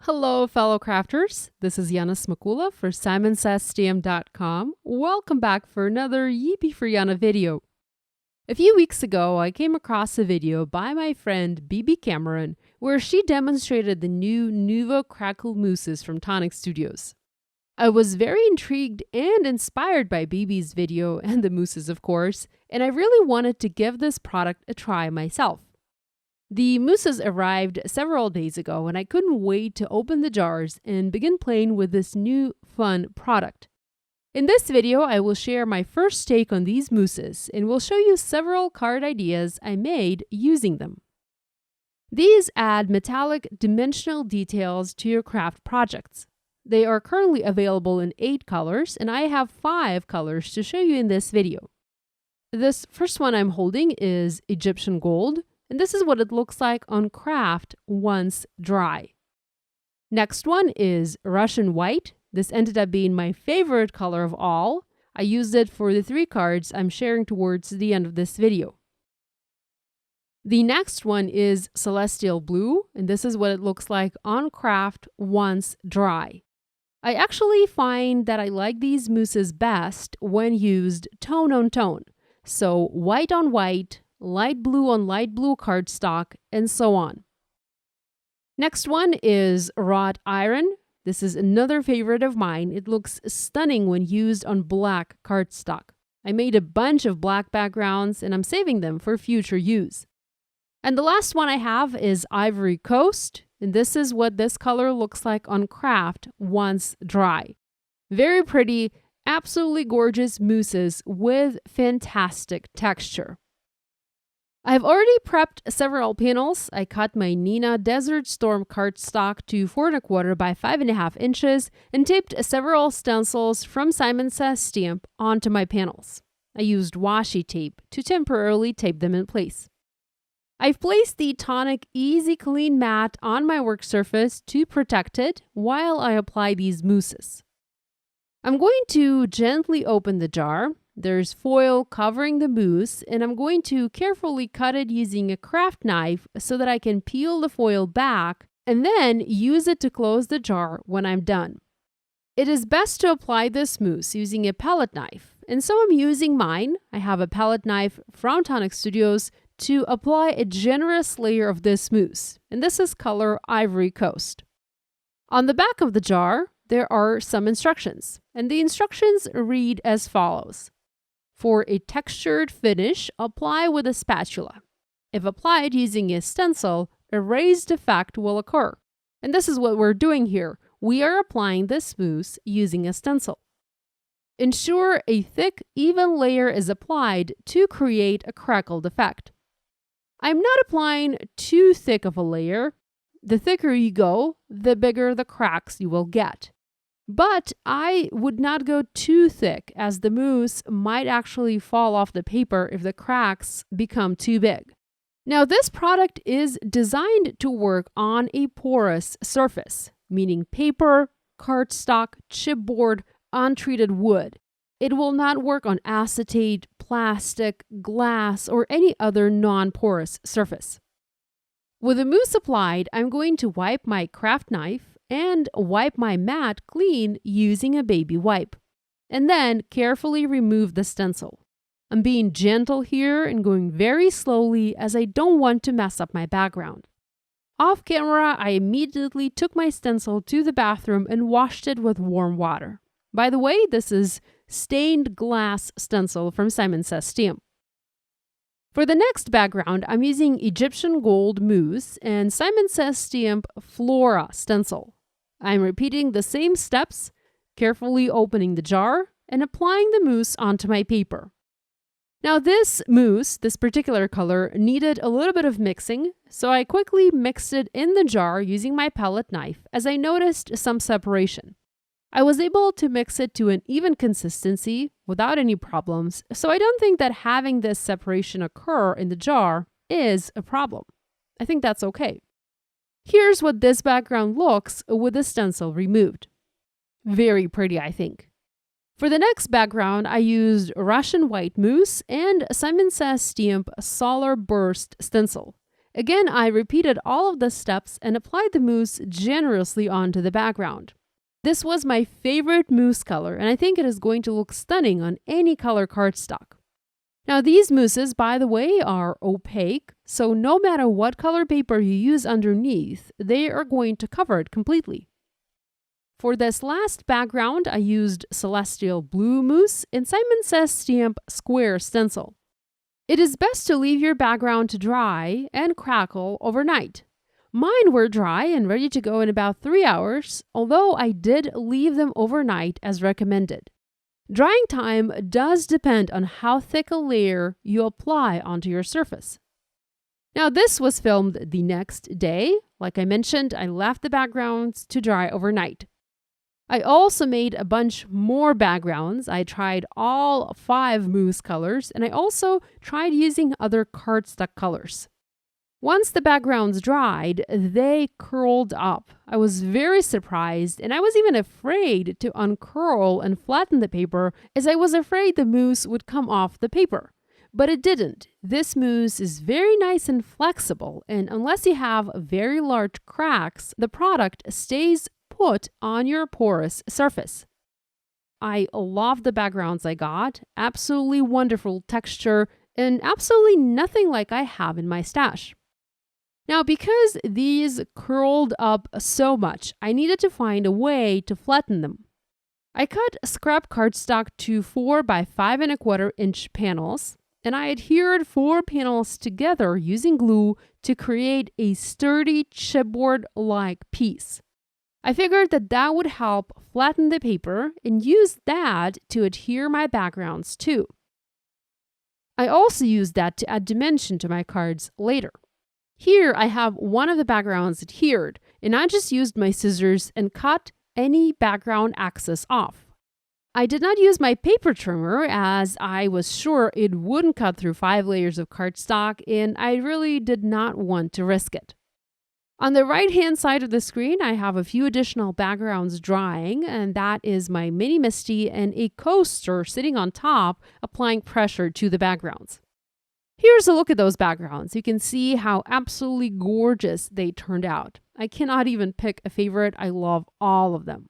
Hello, fellow crafters. This is Yana Smakula for SimonsSTM.com. Welcome back for another Yippee For Yana video. A few weeks ago, I came across a video by my friend Bibi Cameron where she demonstrated the new Nuvo Crackle Mousses from Tonic Studios. I was very intrigued and inspired by Bibi's video and the mousses, of course, and I really wanted to give this product a try myself. The mousses arrived several days ago and I couldn't wait to open the jars and begin playing with this new fun product. In this video, I will share my first take on these mousses and will show you several card ideas I made using them. These add metallic dimensional details to your craft projects. They are currently available in 8 colors and I have 5 colors to show you in this video. This first one I'm holding is Egyptian Gold. And this is what it looks like on craft once dry. Next one is Russian White. This ended up being my favorite color of all. I used it for the 3 cards I'm sharing towards the end of this video. The next one is Celestial Blue, and this is what it looks like on craft once dry. I actually find that I like these mousses best when used tone on tone. So white on white, light blue on light blue cardstock, and so on. Next one is Wrought Iron. This is another favorite of mine. It looks stunning when used on black cardstock. I made a bunch of black backgrounds and I'm saving them for future use. And the last one I have is Ivory Coast, and this is what this color looks like on craft once dry. Very pretty, absolutely gorgeous mousses with fantastic texture. I've already prepped several panels. I cut my Nina Desert Storm cardstock to 4 1/4 by 5.5 inches and taped several stencils from Simon Says Stamp onto my panels. I used washi tape to temporarily tape them in place. I've placed the Tonic Easy Clean mat on my work surface to protect it while I apply these mousses. I'm going to gently open the jar. There's foil covering the mousse, and I'm going to carefully cut it using a craft knife so that I can peel the foil back and then use it to close the jar when I'm done. It is best to apply this mousse using a palette knife, and so I'm using mine. I have a palette knife from Tonic Studios to apply a generous layer of this mousse, and this is color Ivory Coast. On the back of the jar, there are some instructions, and the instructions read as follows. For a textured finish, apply with a spatula. If applied using a stencil, a raised effect will occur. And this is what we're doing here. We are applying this mousse using a stencil. Ensure a thick, even layer is applied to create a crackled effect. I'm not applying too thick of a layer. The thicker you go, the bigger the cracks you will get. But I would not go too thick, as the mousse might actually fall off the paper if the cracks become too big. Now, this product is designed to work on a porous surface, meaning paper, cardstock, chipboard, untreated wood. It will not work on acetate, plastic, glass, or any other non-porous surface. With the mousse applied, I'm going to wipe my craft knife and wipe my mat clean using a baby wipe, and then carefully remove the stencil. I'm being gentle here and going very slowly as I don't want to mess up my background. Off camera, I immediately took my stencil to the bathroom and washed it with warm water. By the way, this is stained glass stencil from Simon Says Stamp. For the next background, I'm using Egyptian Gold mousse and Simon Says Stamp Flora stencil. I'm repeating the same steps, carefully opening the jar and applying the mousse onto my paper. Now this mousse, this particular color, needed a little bit of mixing, so I quickly mixed it in the jar using my palette knife as I noticed some separation. I was able to mix it to an even consistency without any problems, so I don't think that having this separation occur in the jar is a problem. I think that's okay. Here's what this background looks with the stencil removed. Very pretty, I think. For the next background, I used Russian White mousse and Simon Says Stamp Solar Burst stencil. Again, I repeated all of the steps and applied the mousse generously onto the background. This was my favorite mousse color, and I think it is going to look stunning on any color cardstock. Now, these mousses, by the way, are opaque, so no matter what color paper you use underneath, they are going to cover it completely. For this last background, I used Celestial Blue Mousse in Simon Says Stamp Square Stencil. It is best to leave your background to dry and crackle overnight. Mine were dry and ready to go in about 3 hours, although I did leave them overnight as recommended. Drying time does depend on how thick a layer you apply onto your surface. Now, this was filmed the next day. Like I mentioned, I left the backgrounds to dry overnight. I also made a bunch more backgrounds. I tried all 5 mousse colors, and I also tried using other cardstock colors. Once the backgrounds dried, they curled up. I was very surprised, and I was even afraid to uncurl and flatten the paper, as I was afraid the mousse would come off the paper. But it didn't. This mousse is very nice and flexible, and unless you have very large cracks, the product stays put on your porous surface. I love the backgrounds I got. Absolutely wonderful texture, and absolutely nothing like I have in my stash. Now, because these curled up so much, I needed to find a way to flatten them. I cut scrap cardstock to 4 by 5 1/4 inch panels, and I adhered 4 panels together using glue to create a sturdy chipboard-like piece. I figured that would help flatten the paper and use that to adhere my backgrounds to. I also used that to add dimension to my cards later. Here I have one of the backgrounds adhered, and I just used my scissors and cut any background excess off. I did not use my paper trimmer as I was sure it wouldn't cut through 5 layers of cardstock, and I really did not want to risk it. On the right-hand side of the screen, I have a few additional backgrounds drying, and that is my mini Misty and a coaster sitting on top, applying pressure to the backgrounds. Here's a look at those backgrounds. You can see how absolutely gorgeous they turned out. I cannot even pick a favorite. I love all of them.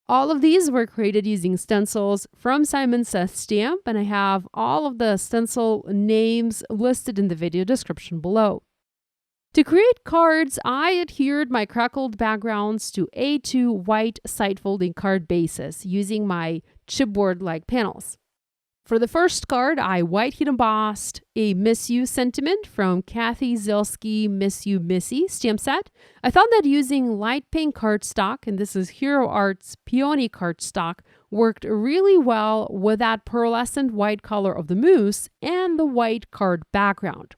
All of these were created using stencils from Simon Says Stamp, and I have all of the stencil names listed in the video description below. To create cards, I adhered my crackled backgrounds to A2 white side-folding card bases using my chipboard-like panels. For the first card, I white heat embossed a Miss You sentiment from Kathy Zielski Miss You Missy stamp set. I thought that using light pink cardstock, and this is Hero Art's Peony cardstock, worked really well with that pearlescent white color of the mousse and the white card background.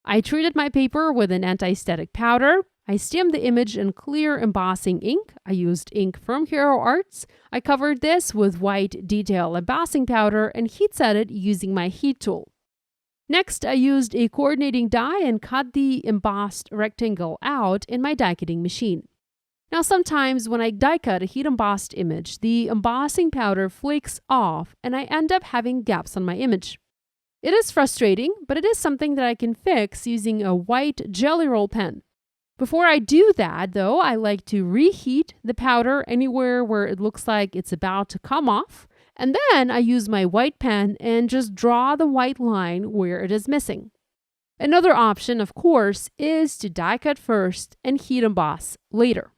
I treated my paper with an anti-static powder. I stamped the image in clear embossing ink. I used ink from Hero Arts. I covered this with white detail embossing powder and heat set it using my heat tool. Next, I used a coordinating die and cut the embossed rectangle out in my die cutting machine. Now, sometimes when I die cut a heat embossed image, the embossing powder flakes off and I end up having gaps on my image. It is frustrating, but it is something that I can fix using a white jelly roll pen. Before I do that, though, I like to reheat the powder anywhere where it looks like it's about to come off, and then I use my white pen and just draw the white line where it is missing. Another option, of course, is to die cut first and heat emboss later.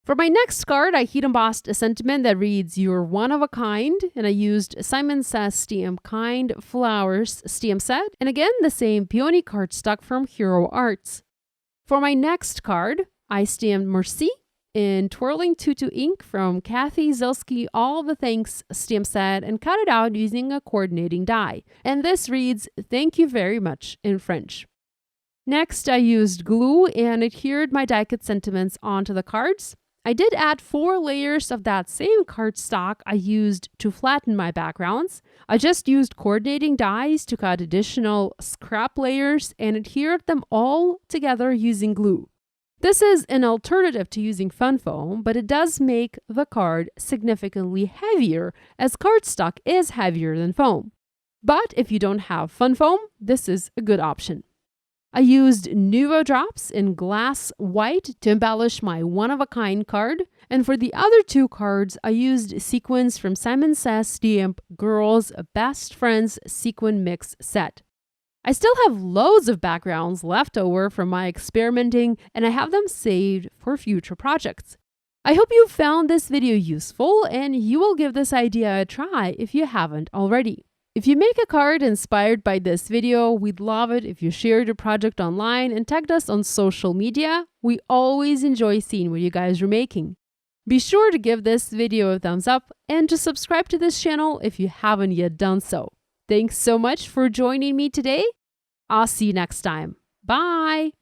For my next card, I heat embossed a sentiment that reads, "You're one of a kind," and I used Simon Says Stamp Kind Flowers stamp set, and again, the same peony cardstock from Hero Arts. For my next card, I stamped Merci in Twirling Tutu ink from Kathy Zielski All the Thanks stamp set and cut it out using a coordinating die. And this reads, "Thank you very much" in French. Next, I used glue and adhered my die cut sentiments onto the cards. I did add 4 layers of that same cardstock I used to flatten my backgrounds. I just used coordinating dies to cut additional scrap layers and adhered them all together using glue. This is an alternative to using fun foam, but it does make the card significantly heavier, as cardstock is heavier than foam. But if you don't have fun foam, this is a good option. I used Nuvo drops in glass white to embellish my one-of-a-kind card. And for the other two cards, I used sequins from Simon Says Stamp Girls Best Friends Sequin Mix set. I still have loads of backgrounds left over from my experimenting, and I have them saved for future projects. I hope you found this video useful and you will give this idea a try if you haven't already. If you make a card inspired by this video, we'd love it if you shared your project online and tagged us on social media. We always enjoy seeing what you guys are making. Be sure to give this video a thumbs up and to subscribe to this channel if you haven't yet done so. Thanks so much for joining me today. I'll see you next time. Bye!